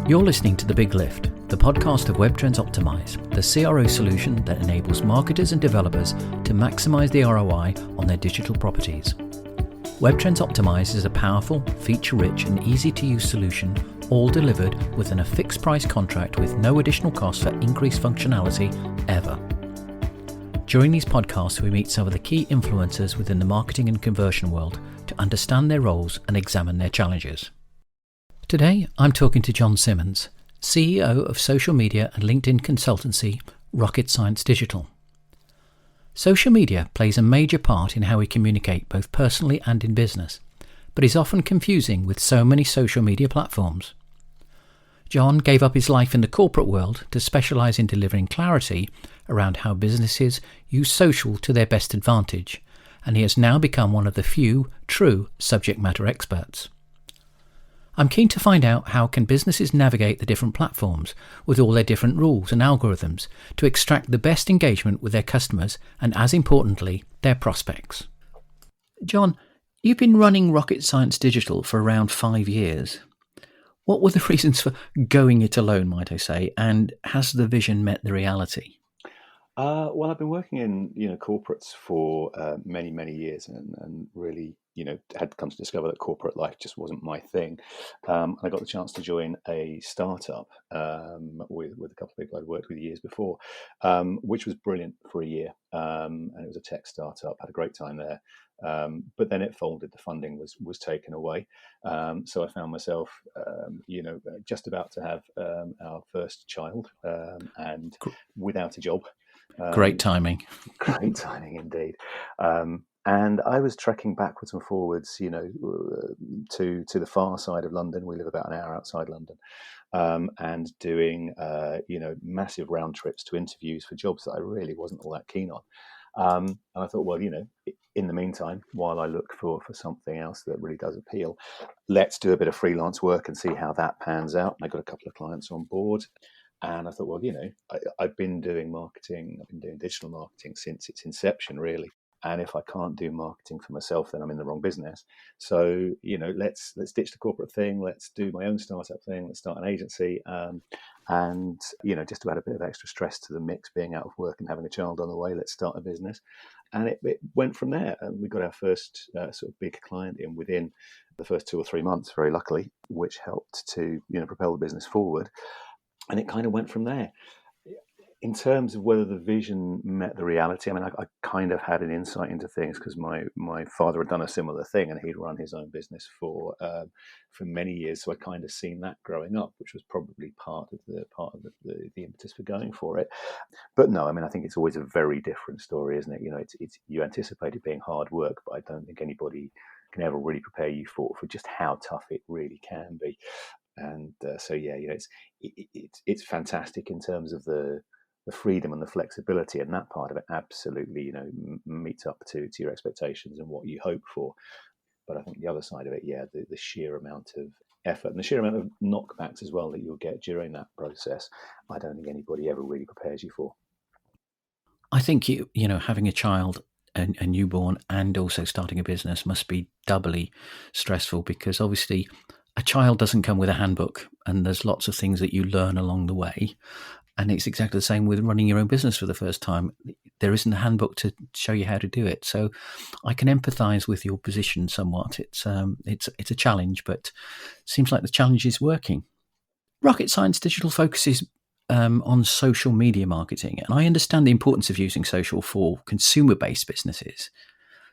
You're listening to The Big Lift, the podcast of Web Trends Optimize, the CRO solution that enables marketers and developers to maximize the ROI on their digital properties. Web Trends Optimize is a powerful, feature-rich and easy-to-use solution, all delivered within a fixed-price contract with no additional cost for increased functionality ever. During these podcasts, we meet some of the key influencers within the marketing and conversion world to understand their roles and examine their challenges. Today, I'm talking to Jon Simmonds, CEO of social media and LinkedIn consultancy Rocket Science Digital. Social media plays a major part in how we communicate both personally and in business, but is often confusing with so many social media platforms. Jon gave up his life in the corporate world to specialise in delivering clarity around how businesses use social to their best advantage, and he has now become one of the few true subject matter experts. I'm keen to find out how can businesses navigate the different platforms with all their different rules and algorithms to extract the best engagement with their customers and, as importantly, their prospects. Jon, you've been running Rocket Science Digital for around 5 years. What were the reasons for going it alone, might I say, and has the vision met the reality? Well, I've been working in corporates for many years, and really had come to discover that corporate life just wasn't my thing. And I got the chance to join a startup with a couple of people I'd worked with years before, which was brilliant for a year. And it was a tech startup. Had a great time there. But then it folded. The funding was taken away. So I found myself, just about to have our first child, and without a job. Great timing. Great timing indeed. And I was trekking backwards and forwards, to the far side of London. We live about an hour outside London, and doing, massive round trips to interviews for jobs that I really wasn't all that keen on. And I thought, well, in the meantime, while I look for something else that really does appeal, let's do a bit of freelance work and see how that pans out. And I got a couple of clients on board. And I thought, well, I've been doing marketing. I've been doing digital marketing since its inception, really. And if I can't do marketing for myself, then I'm in the wrong business. So, let's ditch the corporate thing. Let's do my own startup thing. Let's start an agency. And just to add a bit of extra stress to the mix, being out of work and having a child on the way, let's start a business. And it went from there. And we got our first sort of big client in within the first 2 or 3 months, very luckily, which helped to, propel the business forward. And it kind of went from there. In terms of whether the vision met the reality, I mean, I kind of had an insight into things because my father had done a similar thing, and he'd run his own business for many years. So I kind of seen that growing up, which was probably part of the impetus for going for it. But no, I mean, I think it's always a very different story, isn't it? It's you anticipate it being hard work, but I don't think anybody can ever really prepare you for just how tough it really can be. And it's fantastic in terms of the freedom and the flexibility, and that part of it absolutely meets up to your expectations and what you hope for. But I think the other side of it, the sheer amount of effort and the sheer amount of knockbacks as well that you'll get during that process, I don't think anybody ever really prepares you for. I think having a child, a newborn, and also starting a business must be doubly stressful, because obviously a child doesn't come with a handbook, and there's lots of things that you learn along the way. And it's exactly the same with running your own business for the first time. There isn't a handbook to show you how to do it. So I can empathise with your position somewhat. It's a challenge, but it seems like the challenge is working. Rocket Science Digital focuses on social media marketing, and I understand the importance of using social for consumer-based businesses.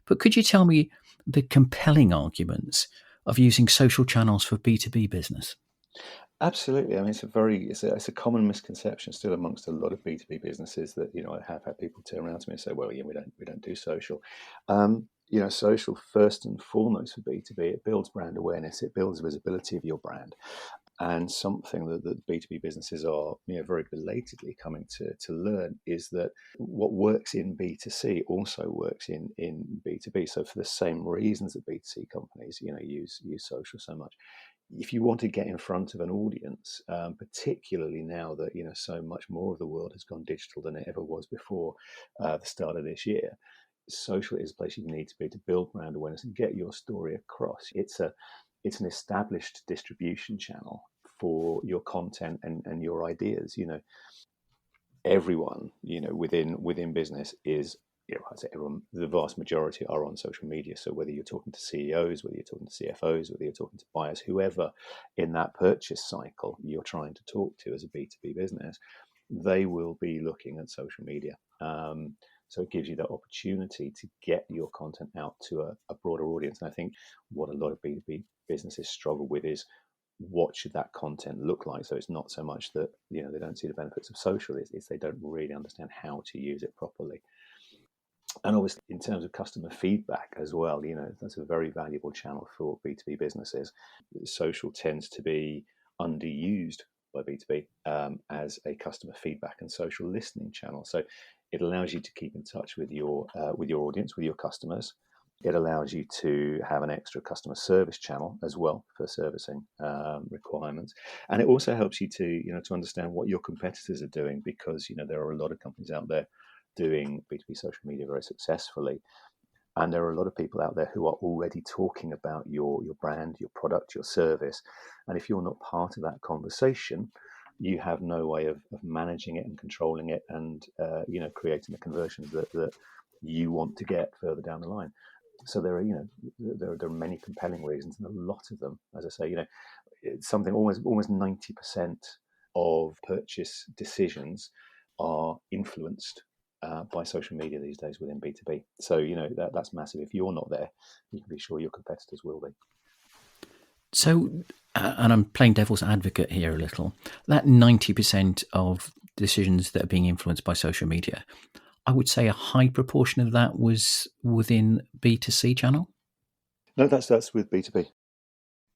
But could you tell me the compelling arguments of using social channels for B2B business? Absolutely. I mean, it's a common misconception still amongst a lot of B2B businesses that, I have had people turn around to me and say, well, we don't do social. Social first and foremost for B2B, it builds brand awareness, it builds visibility of your brand. And something that B2B businesses are, very belatedly coming to learn is that what works in B2C also works in B2B. So for the same reasons that B2C companies, use social so much. If you want to get in front of an audience, particularly now that so much more of the world has gone digital than it ever was before the start of this year, social is a place you need to be to build brand awareness and get your story across. It's an established distribution channel for your content and your ideas. Everyone, within business is, I'd say everyone, the vast majority are on social media. So whether you're talking to CEOs, whether you're talking to CFOs, whether you're talking to buyers, whoever in that purchase cycle you're trying to talk to as a B2B business, they will be looking at social media. So it gives you that opportunity to get your content out to a broader audience. And I think what a lot of B2B businesses struggle with is, what should that content look like? So it's not so much that they don't see the benefits of social, it's they don't really understand how to use it properly. And obviously, in terms of customer feedback as well, that's a very valuable channel for B2B businesses. Social tends to be underused by B2B as a customer feedback and social listening channel. So it allows you to keep in touch with your audience, with your customers. It allows you to have an extra customer service channel as well for servicing requirements, and it also helps you to understand what your competitors are doing, because there are a lot of companies out there doing B2B social media very successfully, and there are a lot of people out there who are already talking about your brand, your product, your service, and if you're not part of that conversation, you have no way of managing it and controlling it, and creating the conversions that you want to get further down the line. So there are many compelling reasons, and a lot of them, as I say, it's something almost 90% of purchase decisions are influenced by social media these days within B2B. So that's massive. If you're not there, you can be sure your competitors will be. So, and I'm playing devil's advocate here a little, that 90% of decisions that are being influenced by social media, I would say a high proportion of that was within B2C channel. No, that's with B2B.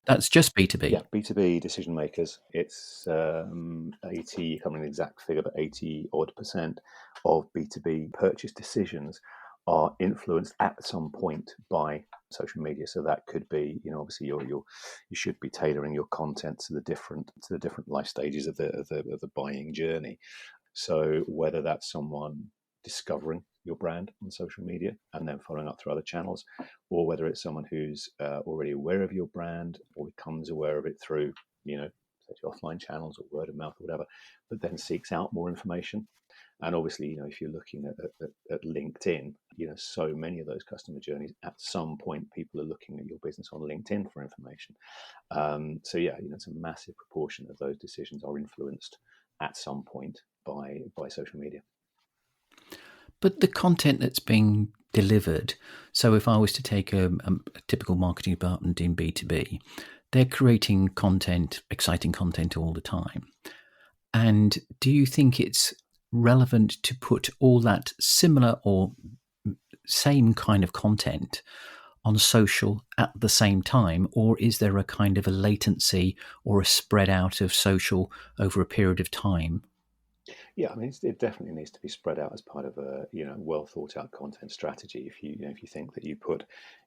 That's just B2B. Yeah, B2B decision makers. It's 80, I can't remember the exact figure, but 80 odd % of B2B purchase decisions are influenced at some point by social media. So that could be, obviously you should be tailoring your content to the different life stages of the buying journey. So whether that's someone discovering your brand on social media and then following up through other channels, or whether it's someone who's already aware of your brand or becomes aware of it through, offline channels or word of mouth or whatever, but then seeks out more information. And obviously, if you're looking at LinkedIn, so many of those customer journeys, at some point, people are looking at your business on LinkedIn for information. So yeah, it's a massive proportion of those decisions are influenced at some point by social media. But the content that's being delivered, so if I was to take a typical marketing department in B2B, they're creating content, exciting content all the time. And do you think it's relevant to put all that similar or same kind of content on social at the same time, or is there a kind of a latency or a spread out of social over a period of time? Yeah, I mean, it definitely needs to be spread out as part of a well thought out content strategy. If you think that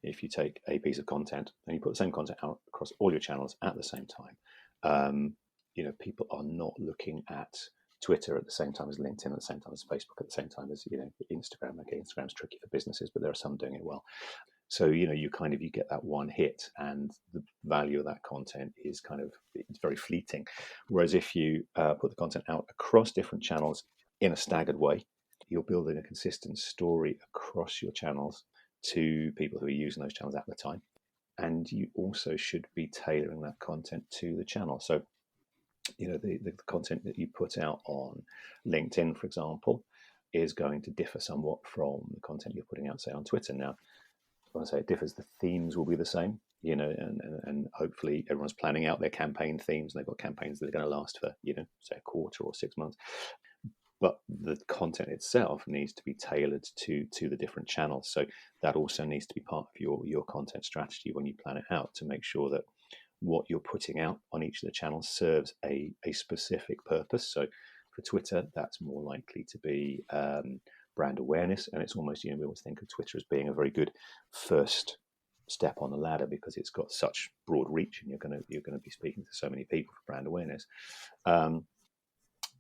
if you take a piece of content and you put the same content out across all your channels at the same time, people are not looking at Twitter at the same time as LinkedIn, at the same time as Facebook, at the same time as Instagram. Okay, Instagram's tricky for businesses, but there are some doing it well. So you get that one hit, and the value of that content is it's very fleeting. Whereas if you put the content out across different channels in a staggered way, you're building a consistent story across your channels to people who are using those channels at the time, and you also should be tailoring that content to the channel. So the content that you put out on LinkedIn, for example, is going to differ somewhat from the content you're putting out, say, on Twitter. Now, when I say it differs, the themes will be the same, and hopefully everyone's planning out their campaign themes, and they've got campaigns that are going to last for, say, a quarter or 6 months. But the content itself needs to be tailored to the different channels. So that also needs to be part of your content strategy when you plan it out, to make sure that what you're putting out on each of the channels serves a specific purpose. So for Twitter, that's more likely to be brand awareness, and it's almost, we always think of Twitter as being a very good first step on the ladder because it's got such broad reach, and you're going to be speaking to so many people for brand awareness. And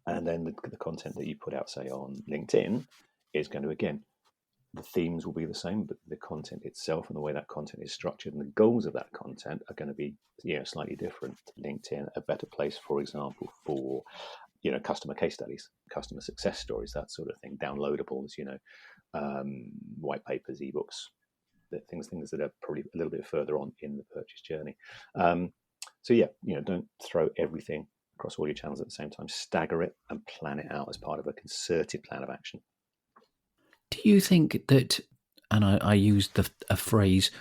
then the content that you put out, say, on LinkedIn, is going to again The themes will be the same, but the content itself and the way that content is structured and the goals of that content are going to be slightly different. LinkedIn, a better place, for example, for customer case studies, customer success stories, that sort of thing, downloadables, white papers, ebooks, things that are probably a little bit further on in the purchase journey. Don't throw everything across all your channels at the same time. Stagger it and plan it out as part of a concerted plan of action. Do you think that, and I used a phrase,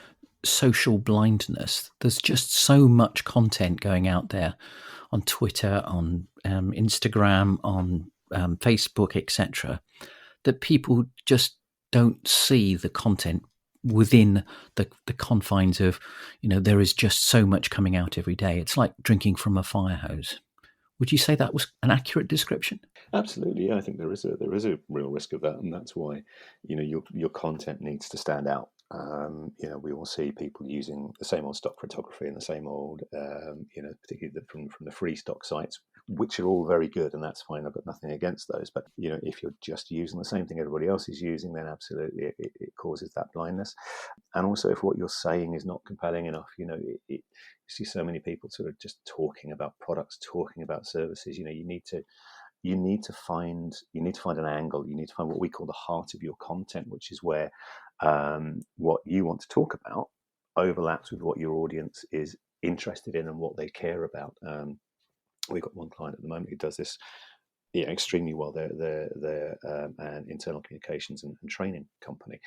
social blindness, there's just so much content going out there on Twitter, on Instagram, on Facebook, etc., that people just don't see the content within the confines of, there is just so much coming out every day. It's like drinking from a fire hose. Would you say that was an accurate description? Absolutely, yeah. I think there is a real risk of that, and that's why your content needs to stand out. We all see people using the same old stock photography and the same old, particularly from the free stock sites, which are all very good, and that's fine. I've got nothing against those. But if you're just using the same thing everybody else is using, then absolutely it causes that blindness. And also, if what you're saying is not compelling enough, you see so many people sort of just talking about products, talking about services. You need to find an angle. You need to find what we call the heart of your content, which is where what you want to talk about overlaps with what your audience is interested in and what they care about. We've got one client at the moment who does this extremely well. They're an internal communications and training company,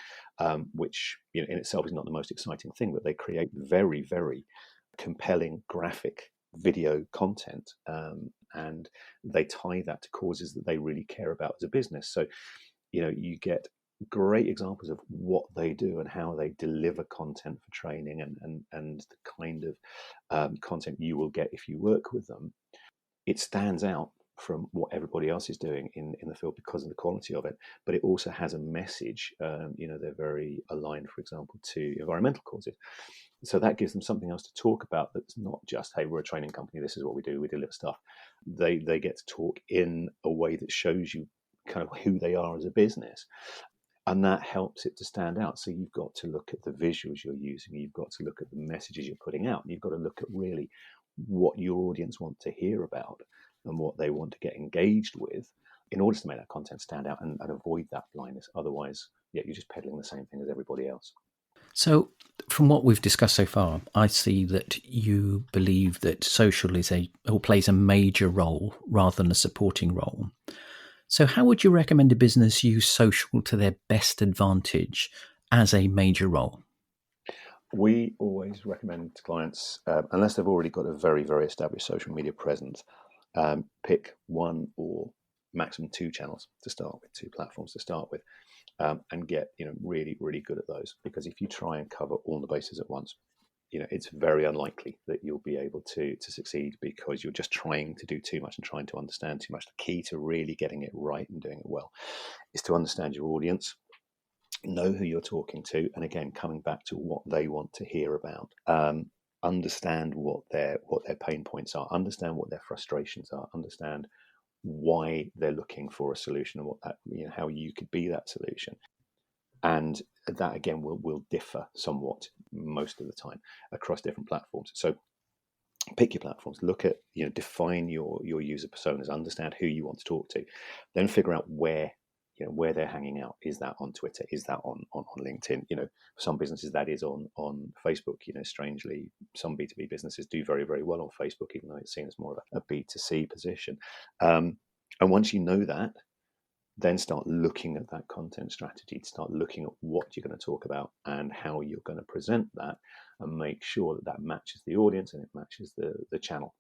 which in itself is not the most exciting thing, but they create very, very compelling graphic video content, and they tie that to causes that they really care about as a business. So you get great examples of what they do and how they deliver content for training, and the kind of content you will get if you work with them. It stands out from what everybody else is doing in the field because of the quality of it, but it also has a message. They're very aligned, for example, to environmental causes. So that gives them something else to talk about that's not just, hey, we're a training company, this is what we do, we deliver stuff. They get to talk in a way that shows you kind of who they are as a business. And that helps it to stand out. So you've got to look at the visuals you're using, you've got to look at the messages you're putting out, and you've got to look at really what your audience want to hear about and what they want to get engaged with in order to make that content stand out and avoid that blindness. Otherwise, you're just peddling the same thing as everybody else. So from what we've discussed so far, I see that you believe that social plays a major role rather than a supporting role. So how would you recommend a business use social to their best advantage as a major role? We always recommend to clients, unless they've already got a very, very established social media presence, pick one or maximum two channels to start with, two platforms to start with, and get really, really good at those. Because if you try and cover all the bases at once, it's very unlikely that you'll be able to succeed, because you're just trying to do too much and trying to understand too much. The key to really getting it right and doing it well is to understand your audience, know who you're talking to, and again, coming back to what they want to hear about. Understand what their pain points are, understand what their frustrations are, understand why they're looking for a solution, and what that, how you could be that solution. And that again will differ somewhat most of the time across different platforms. So pick your platforms, look at, define your user personas, understand who you want to talk to, then figure out where they're hanging out. Is that on Twitter? Is that on LinkedIn? For some businesses that is on Facebook. Strangely, some B2B businesses do very, very well on Facebook, even though it's seen as more of a B2C position. And once you know that, then start looking at that content strategy, start looking at what you're going to talk about and how you're going to present that, and make sure that matches the audience and it matches the channel.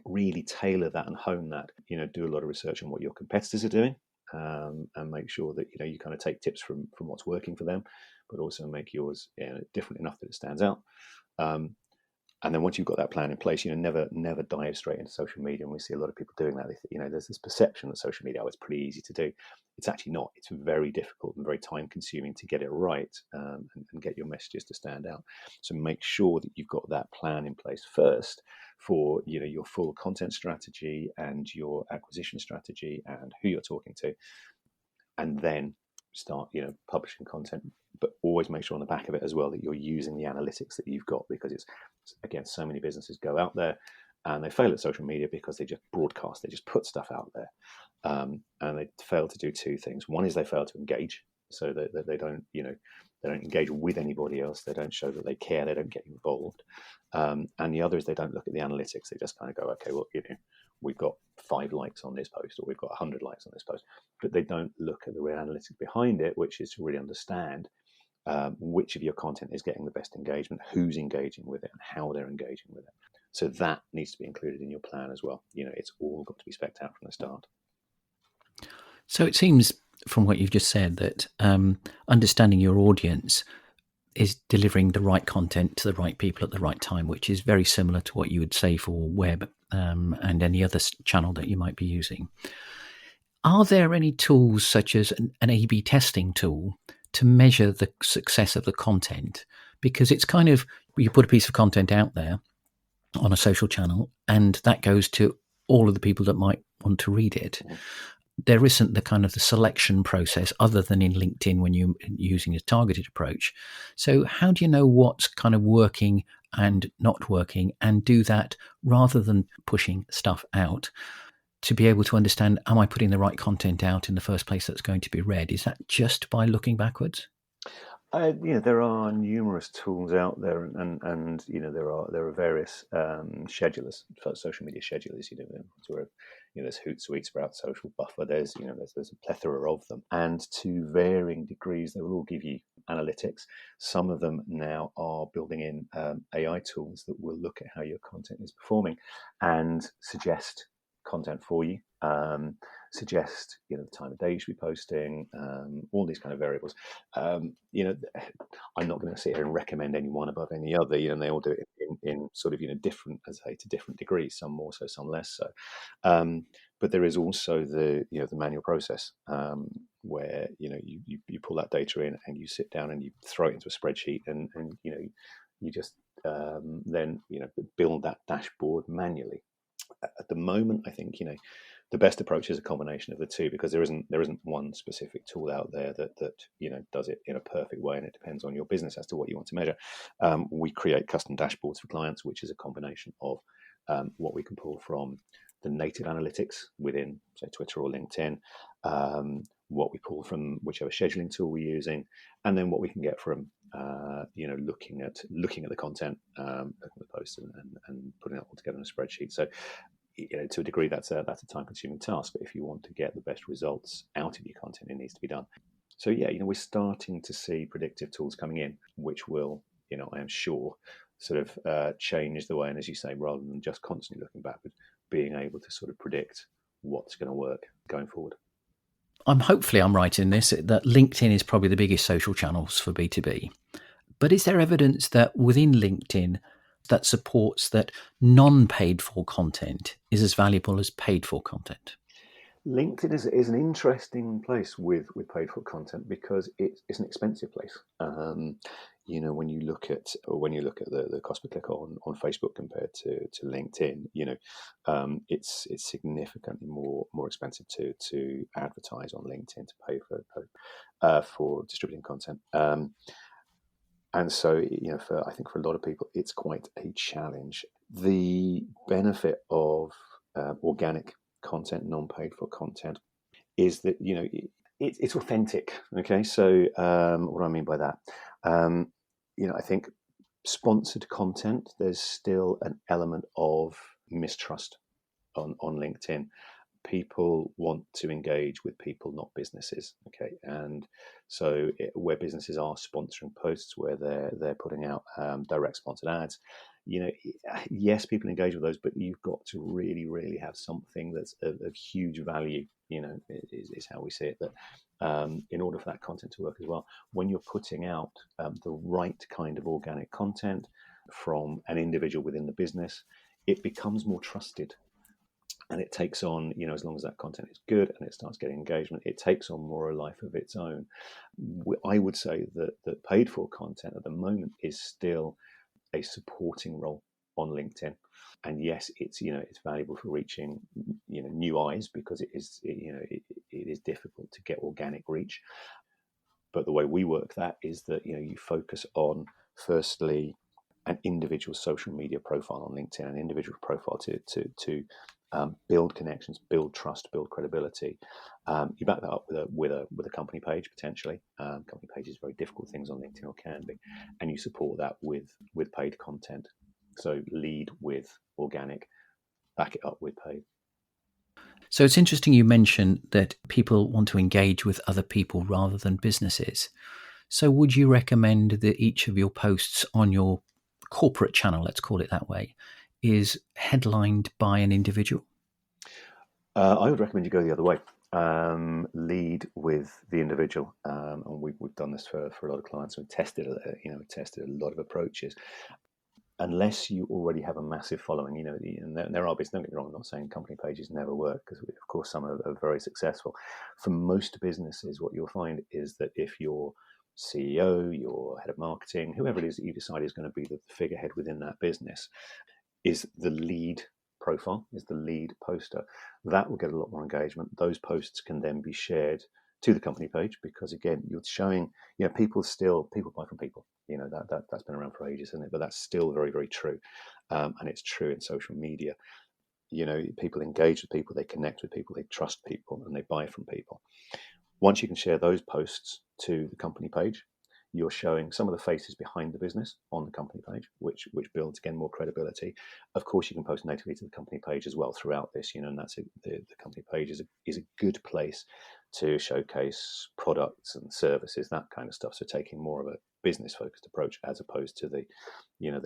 Really tailor that and hone that. Do a lot of research on what your competitors are doing. And make sure that you kind of take tips from what's working for them, but also make yours different enough that it stands out. And then once you've got that plan in place, never dive straight into social media. And we see a lot of people doing that. There's this perception that social media, it's pretty easy to do. It's actually not. It's very difficult and very time consuming to get it right, and get your messages to stand out. So make sure that you've got that plan in place first for your full content strategy and your acquisition strategy and who you're talking to, and then start, publishing content, but always make sure on the back of it as well that you're using the analytics that you've got, because it's, again, so many businesses go out there and they fail at social media because they just broadcast, they just put stuff out there, and they fail to do two things. One is they fail to engage, so that they don't, they don't engage with anybody else. They don't show that they care. They don't get involved. And the other is they don't look at the analytics. They just kind of go, okay, well, we've got 5 likes on this post, or we've got 100 likes on this post, but they don't look at the real analytics behind it, which is to really understand which of your content is getting the best engagement, who's engaging with it, and how they're engaging with it. So that needs to be included in your plan as well. It's all got to be specced out from the start. So it seems from what you've just said that understanding your audience is delivering the right content to the right people at the right time, which is very similar to what you would say for web and any other channel that you might be using. Are there any tools such as an A/B testing tool to measure the success of the content? Because it's kind of, you put a piece of content out there on a social channel and that goes to all of the people that might want to read it. There isn't the kind of the selection process other than in LinkedIn when you're using a targeted approach. So how do you know what's kind of working and not working, and do that rather than pushing stuff out, to be able to understand, am I putting the right content out in the first place that's going to be read? Is that just by looking backwards? There are numerous tools out there, and there are various schedulers, social media schedulers. There's Hootsuite, Sprout Social, Buffer. There's a plethora of them, and to varying degrees, they will all give you analytics. Some of them now are building in AI tools that will look at how your content is performing and suggest content for you. Suggest the time of day you should be posting, all these kind of variables. I'm not going to sit here and recommend any one above any other. They all do it in sort of different, as I say, to different degrees. Some more so, some less so. But there is also the manual process where you pull that data in and you sit down and you throw it into a spreadsheet and you just then build that dashboard manually. At the moment, I think the best approach is a combination of the two, because there isn't one specific tool out there that does it in a perfect way, and it depends on your business as to what you want to measure. We create custom dashboards for clients, which is a combination of what we can pull from the native analytics within, say, Twitter or LinkedIn, what we pull from whichever scheduling tool we're using, and then what we can get from looking at the content, looking at the posts, and putting it all together in a spreadsheet. So to a degree, that's a time-consuming task. But if you want to get the best results out of your content, it needs to be done. So we're starting to see predictive tools coming in, which will, I am sure, sort of change the way. And as you say, rather than just constantly looking backwards, being able to sort of predict what's going to work going forward. Hopefully I'm right in this, that LinkedIn is probably the biggest social channels for B2B. But is there evidence that within LinkedIn that supports that non-paid for content is as valuable as paid for content? LinkedIn is an interesting place with paid for content, because it's an expensive place. When you look at the cost per click on Facebook compared to LinkedIn, it's significantly more expensive to advertise on LinkedIn, to pay for distributing content. And so, I think for a lot of people, it's quite a challenge. The benefit of organic content, non-paid for content, is that it's authentic. Okay, so what do I mean by that? I think sponsored content, there's still an element of mistrust on LinkedIn. People want to engage with people, not businesses. Okay, and so where businesses are sponsoring posts, where they're putting out direct sponsored ads, yes, people engage with those, but you've got to really, really have something that's of huge value. Is how we see it. That in order for that content to work as well, when you're putting out the right kind of organic content from an individual within the business, it becomes more trusted. And it takes on, as long as that content is good and it starts getting engagement, it takes on more a life of its own. I would say that paid for content at the moment is still a supporting role on LinkedIn. And yes, it's valuable for reaching new eyes, because it is difficult to get organic reach. But the way we work that is that you focus on firstly an individual social media profile on LinkedIn, an individual profile to build connections, build trust, build credibility. You back that up with a company page potentially. Company page is very difficult things on LinkedIn, or can be, and you support that with paid content. So lead with organic, back it up with paid. So it's interesting you mentioned that people want to engage with other people rather than businesses. So would you recommend that each of your posts on your corporate channel, let's call it that way, is headlined by an individual? I would recommend you go the other way. Lead with the individual, and we've done this for a lot of clients. We've tested a lot of approaches. Unless you already have a massive following, and there are businesses, don't get me wrong, I'm not saying company pages never work, because of course some are very successful. For most businesses, what you'll find is that if your CEO, your head of marketing, whoever it is that you decide is going to be the figurehead within that business, is the lead profile, is the lead poster, that will get a lot more engagement. Those posts can then be shared to the company page, because again, you're showing, people buy from people. That's been around for ages, isn't it? But that's still very, very true, and it's true in social media. People engage with people, they connect with people, they trust people, and they buy from people. Once you can share those posts to the company page, you're showing some of the faces behind the business on the company page, which builds, again, more credibility. Of course, you can post natively to the company page as well throughout this, and that's the company page is a good place to showcase products and services, that kind of stuff. So taking more of a business-focused approach as opposed to the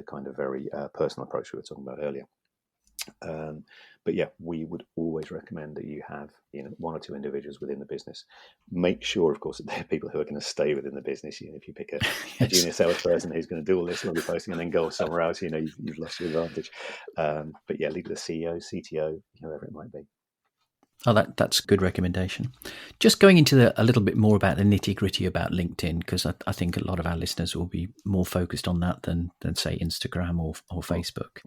kind of very personal approach we were talking about earlier. But yeah, we would always recommend that you have one or two individuals within the business. Make sure, of course, that they're people who are going to stay within the business. If you pick a junior salesperson who's going to do all this lovely posting and then go somewhere else, you've lost your advantage. But yeah, leave the CEO, CTO, whoever it might be. Oh, that's a good recommendation. Just going into a little bit more about the nitty-gritty about LinkedIn, because I think a lot of our listeners will be more focused on that than say Instagram or Facebook.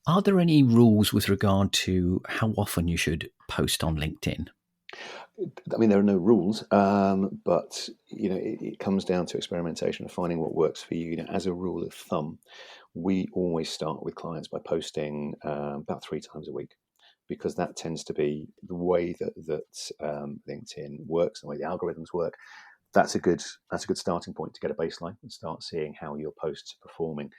Are there any rules with regard to how often you should post on LinkedIn? I mean, there are no rules, but it comes down to experimentation and finding what works for you. As a rule of thumb, we always start with clients by posting about 3 times a week, because that tends to be the way that LinkedIn works, the way the algorithms work. That's a good starting point to get a baseline and start seeing how your posts are performing.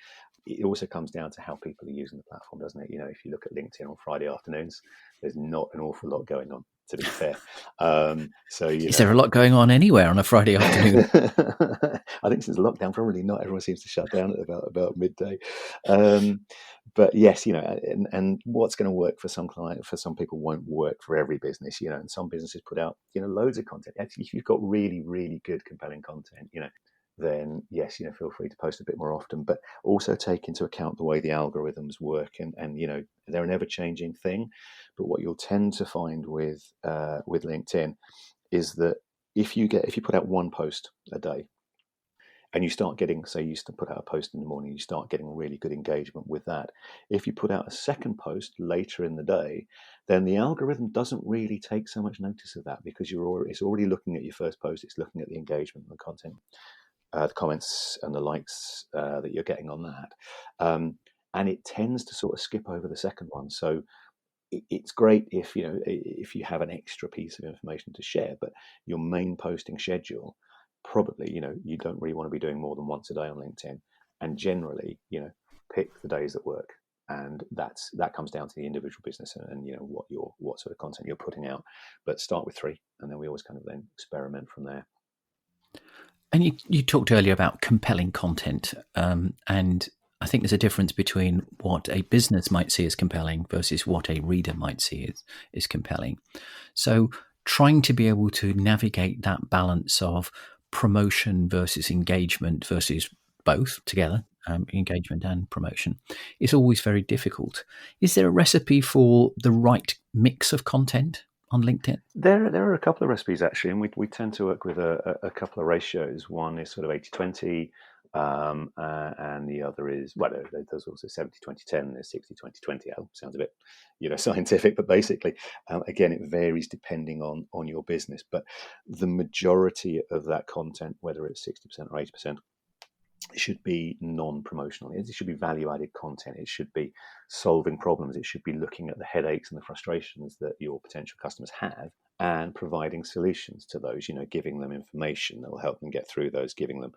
It also comes down to how people are using the platform, doesn't it? If you look at LinkedIn on Friday afternoons, there's not an awful lot going on, to be fair. Is there a lot going on anywhere on a Friday afternoon? I think since lockdown, probably not. Everyone seems to shut down at about midday. But yes, and what's going to work for some clients, for some people, won't work for every business. And some businesses put out loads of content. Actually, if you've got really, really good, compelling content, then yes, feel free to post a bit more often, but also take into account the way the algorithms work, and they're an ever-changing thing. But what you'll tend to find with LinkedIn is that if you put out one post a day, and you start getting, say, you used to put out a post in the morning, you start getting really good engagement with that. If you put out a second post later in the day, then the algorithm doesn't really take so much notice of that, because it's already looking at your first post, it's looking at the engagement and the content, the comments and the likes that you're getting on that, and it tends to sort of skip over the second one. So it's great if you have an extra piece of information to share, but your main posting schedule, probably you don't really want to be doing more than once a day on LinkedIn, and generally pick the days that work, and that comes down to the individual business and what sort of content you're putting out. But start with 3, and then we always kind of then experiment from there. And you talked earlier about compelling content, and I think there's a difference between what a business might see as compelling versus what a reader might see as compelling. So trying to be able to navigate that balance of promotion versus engagement versus both together, engagement and promotion, is always very difficult. Is there a recipe for the right mix of content on LinkedIn? There are a couple of recipes, actually, and we tend to work with a couple of ratios. One is sort of 80-20, And the other is, well, there's also 70-20-10, there's 60-20-20. Sounds a bit, scientific, but basically, again, it varies depending on your business. But the majority of that content, whether it's 60% or 80%, should be non-promotional. It should be value-added content. It should be solving problems. It should be looking at the headaches and the frustrations that your potential customers have and providing solutions to those, giving them information that will help them get through those, giving them,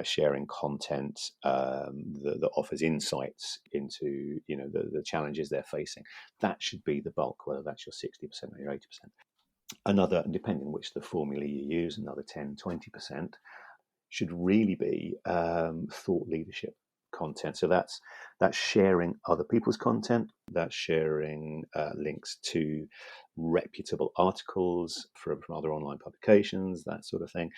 sharing content that offers insights into, the challenges they're facing. That should be the bulk, whether that's your 60% or your 80%. Another, depending on which the formula you use, another 10-20% should really be thought leadership content. So that's sharing other people's content, that's sharing links to reputable articles from other online publications, that sort of thing,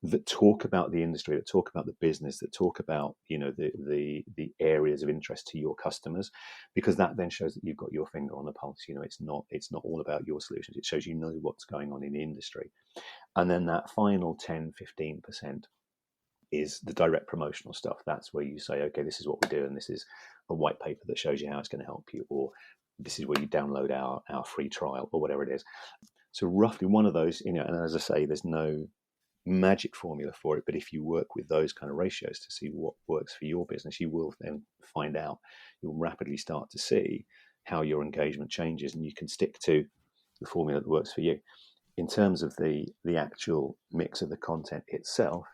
that talk about the industry, that talk about the business, that talk about the areas of interest to your customers, because that then shows that you've got your finger on the pulse. It's not all about your solutions. It shows what's going on in the industry. And then that final 10-15% is the direct promotional stuff. That's where you say, okay, this is what we do, and this is a white paper that shows you how it's going to help you, or this is where you download our free trial, or whatever it is. So roughly one of those, and as I say, there's no magic formula for it, but if you work with those kind of ratios to see what works for your business, you will then find out, you'll rapidly start to see how your engagement changes, and you can stick to the formula that works for you. In terms of the actual mix of the content itself,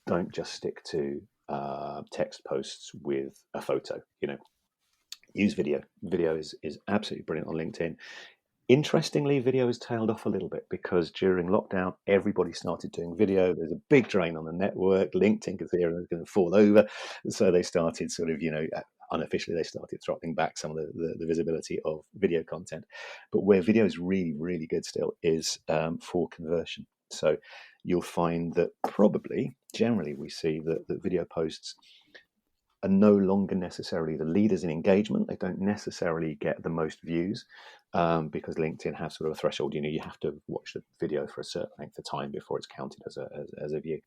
don't just stick to text posts with a photo. Use video. Video is absolutely brilliant on LinkedIn. Interestingly, video has tailed off a little bit because during lockdown, everybody started doing video. There's a big drain on the network. LinkedIn could see everyone's going to fall over. So they started sort of, unofficially, they started throttling back some of the visibility of video content. But where video is really, really good still is for conversion. So you'll find that probably, generally, we see that video posts are no longer necessarily the leaders in engagement. They don't necessarily get the most views because LinkedIn has sort of a threshold. You have to watch the video for a certain length of time before it's counted as a view.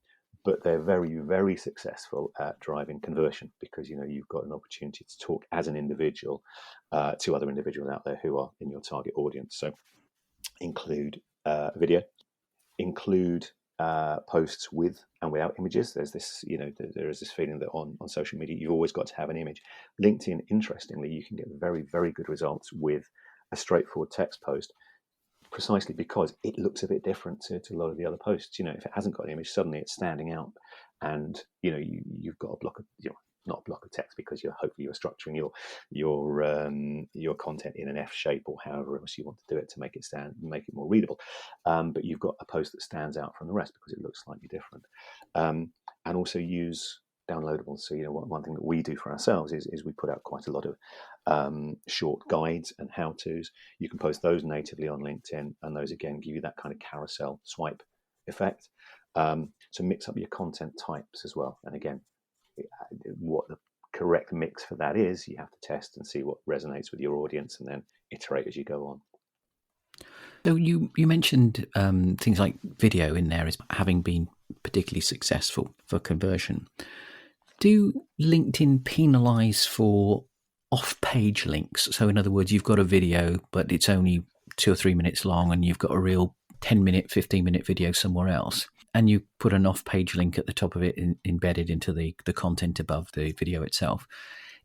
But they're very, very successful at driving conversion because, you've got an opportunity to talk as an individual to other individuals out there who are in your target audience. So include video, include posts with and without images. There's this, there is this feeling that on social media, you've always got to have an image. LinkedIn, interestingly, you can get very, very good results with a straightforward text post, precisely because it looks a bit different to a lot of the other posts. If it hasn't got an image, suddenly it's standing out, and you've got a block of, not a block of text because hopefully you're structuring your content in an F shape or however else you want to do it to make it more readable. But you've got a post that stands out from the rest because it looks slightly different. And also use downloadables. So one thing that we do for ourselves is we put out quite a lot of short guides and how-tos. You can post those natively on LinkedIn, and those again give you that kind of carousel swipe effect. So mix up your content types as well. And again, what the correct mix for that is, you have to test and see what resonates with your audience, and then iterate as you go on. So you mentioned things like video in there as having been particularly successful for conversion. Do LinkedIn penalise for off-page links? So in other words, you've got a video, but it's only 2 or 3 minutes long, and you've got a real 10-minute, 15-minute video somewhere else, and you put an off-page link at the top of it embedded into the content above the video itself.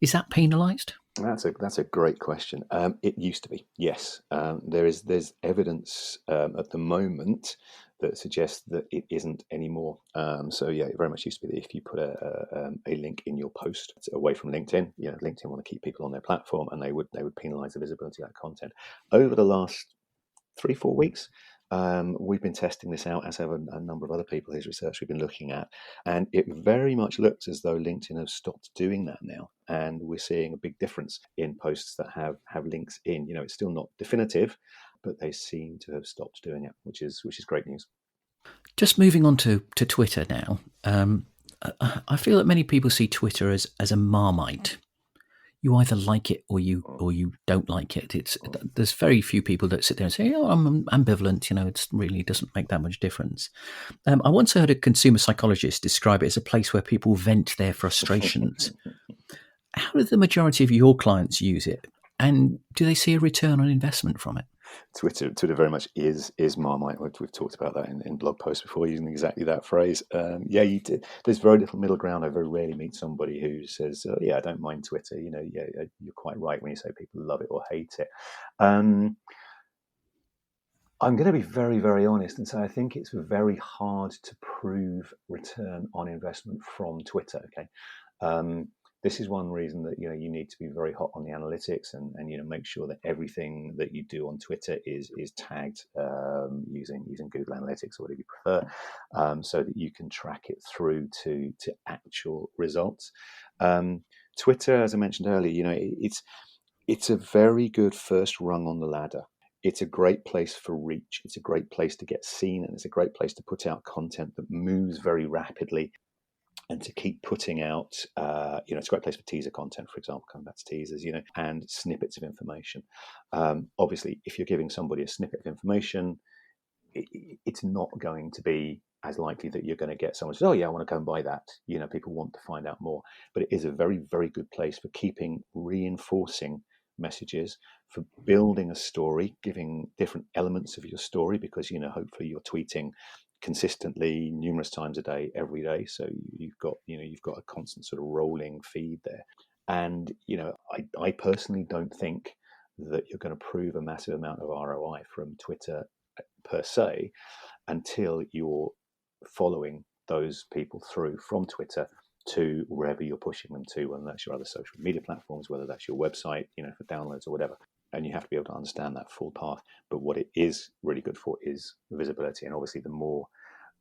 Is that penalised? That's a great question. It used to be, yes. There's evidence at the moment that suggests that it isn't anymore. So yeah, it very much used to be that if you put a link in your post away from LinkedIn, LinkedIn want to keep people on their platform, and they would penalise the visibility of that content. Over the last 3-4 weeks, we've been testing this out, as have a number of other people whose research we've been looking at, and it very much looks as though LinkedIn has stopped doing that now, and we're seeing a big difference in posts that have links in. It's still not definitive, but they seem to have stopped doing it, which is great news. Just moving on to Twitter now, I feel that many people see Twitter as a Marmite. you either like it or you don't like it. There's very few people that sit there and say, "Oh, I'm ambivalent." It really doesn't make that much difference. I once heard a consumer psychologist describe it as a place where people vent their frustrations. How do the majority of your clients use it, and do they see a return on investment from it? Twitter very much is Marmite. We've talked about that in blog posts before, using exactly that phrase. There's very little middle ground. I very rarely meet somebody who says, oh, "Yeah, I don't mind Twitter." You're quite right when you say people love it or hate it. I'm going to be very, very honest and say I think it's very hard to prove return on investment from Twitter. Okay. This is one reason that you need to be very hot on the analytics and make sure that everything that you do on Twitter is tagged using Google Analytics or whatever you prefer, so that you can track it through to actual results. Twitter, as I mentioned earlier, it's a very good first rung on the ladder. It's a great place for reach. It's a great place to get seen, and it's a great place to put out content that moves very rapidly. And to keep putting out, it's a great place for teaser content, for example, coming back to teasers, and snippets of information. Obviously, if you're giving somebody a snippet of information, it's not going to be as likely that you're going to get someone who says, "Oh yeah, I want to go and buy that." People want to find out more. But it is a very, very good place for keeping reinforcing messages, for building a story, giving different elements of your story, because hopefully you're tweeting consistently numerous times a day, every day. So you've got a constant sort of rolling feed there. And I personally don't think that you're going to prove a massive amount of ROI from Twitter per se until you're following those people through from Twitter to wherever you're pushing them to, whether that's your other social media platforms, whether that's your website, for downloads or whatever. And you have to be able to understand that full path. But what it is really good for is visibility. And obviously, the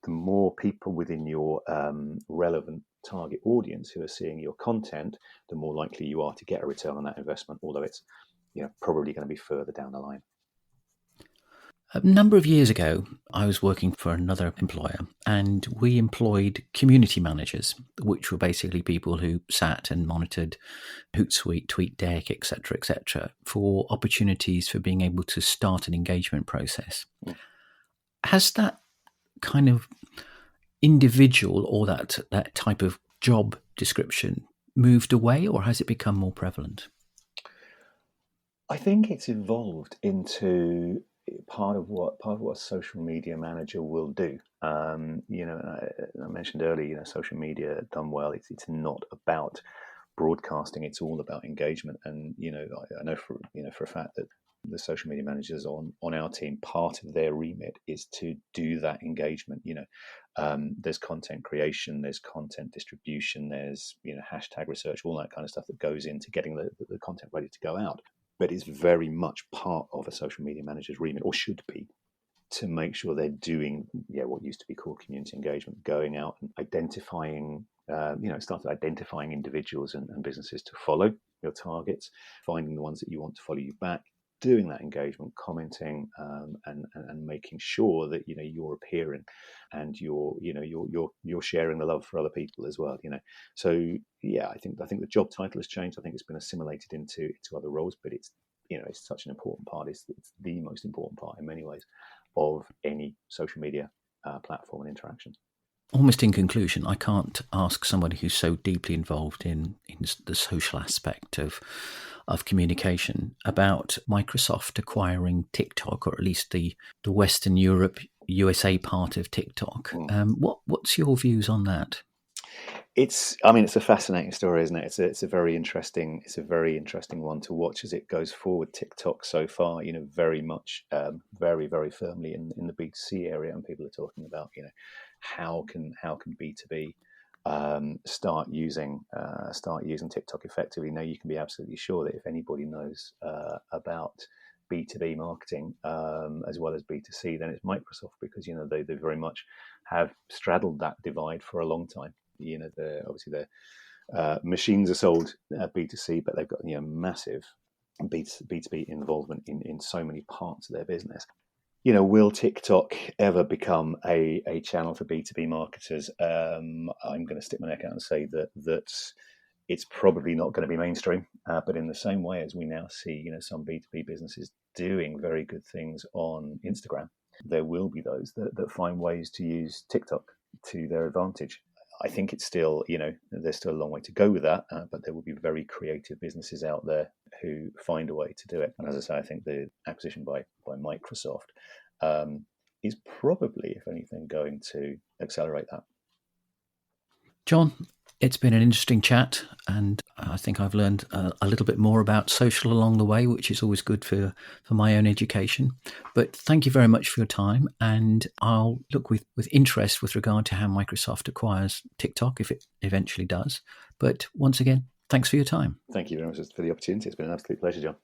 more people within your relevant target audience who are seeing your content, the more likely you are to get a return on that investment, although it's probably going to be further down the line. A number of years ago, I was working for another employer, and we employed community managers, which were basically people who sat and monitored Hootsuite, TweetDeck, etc., for opportunities for being able to start an engagement process. Has that kind of individual or that type of job description moved away, or has it become more prevalent? I think it's evolved into part of what a social media manager will do. I mentioned earlier, social media done well, it's not about broadcasting, it's all about engagement. And I know for a fact that the social media managers on our team, part of their remit is to do that engagement. There's content creation, there's content distribution, there's hashtag research, all that kind of stuff that goes into getting the content ready to go out. But it's very much part of a social media manager's remit, or should be, to make sure they're doing what used to be called community engagement, going out and identifying, started identifying individuals and businesses to follow your targets, finding the ones that you want to follow you back, doing that engagement, commenting, and making sure that you're appearing and you're sharing the love for other people as well. So I think the job title has changed. I think it's been assimilated into other roles, but it's it's such an important part. It's the most important part in many ways of any social media platform and interaction. Almost in conclusion, I can't ask somebody who's so deeply involved in the social aspect of communication about Microsoft acquiring TikTok, or at least the Western Europe, USA part of TikTok. What's your views on that? It's a fascinating story, isn't it? It's a very interesting one to watch as it goes forward. TikTok so far, very much, very, very firmly in the B2C area, and people are talking about, how can B2B start using TikTok effectively. Now, you can be absolutely sure that if anybody knows about B2B marketing as well as B2C, then it's Microsoft, because they very much have straddled that divide for a long time. Obviously their machines are sold B2C, but they've got massive B2B involvement in so many parts of their business. Will TikTok ever become a channel for B2B marketers? I'm going to stick my neck out and say that it's probably not going to be mainstream. But in the same way as we now see, some B2B businesses doing very good things on Instagram, there will be those that find ways to use TikTok to their advantage. I think it's still, there's still a long way to go with that, but there will be very creative businesses out there who find a way to do it. And as I say, I think the acquisition by Microsoft is probably, if anything, going to accelerate that. John, it's been an interesting chat, and I think I've learned a little bit more about social along the way, which is always good for my own education. But thank you very much for your time, and I'll look with interest with regard to how Microsoft acquires TikTok, if it eventually does. But once again, thanks for your time. Thank you very much for the opportunity. It's been an absolute pleasure, John.